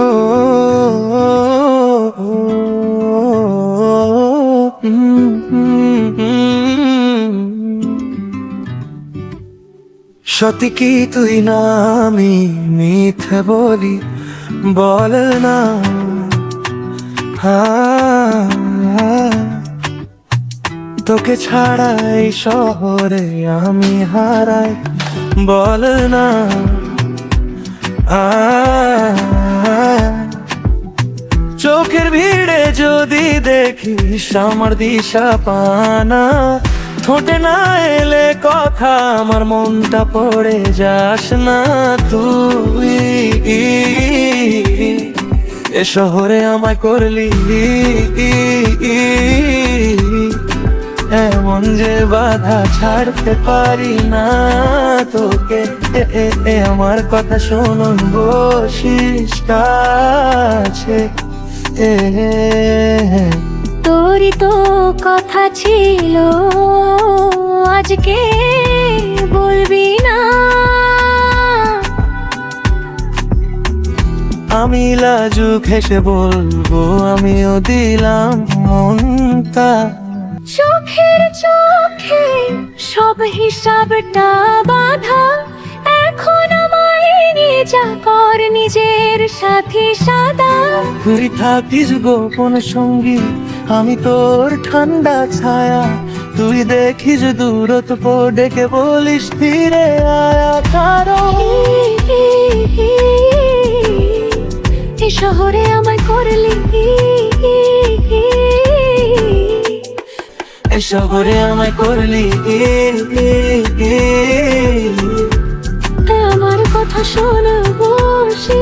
হো সত্যি কি তুই না আমি মিথ্যে বলি বল না তোকে ছাড়া এই শহরে আমি হারাই বল না চোখের ভিড়ে যদি দেখিস আমার দিশা পানা ঠোঁটে না এলে কথা আমার মনটা পড়ে যাস না তুই এ শহরে আমায় করলি এমন যে বাধা ছাড়তে পারি না তোকে আমার কথা শুনুন বসিস কাছে তোরই তো কথা ছিল আজকে বলবি না আমি লাজুক হেসে বলবো আমিও দিলাম মনটা চোখের চোখে সব হিসাবটা বাধা এখন আমায় নিয়ে যা কর নিজের সাথী সাদা তুই থাকিস গোপন সঙ্গী আমি তোর ঠান্ডা ছায়া তুই দেখিস দূরত্ব ডেকে বলিস ফিরে আয়া কারণ এ শহরে আমায় করলি এ শহরে আমায় করলি আমার কথা শোনা বসে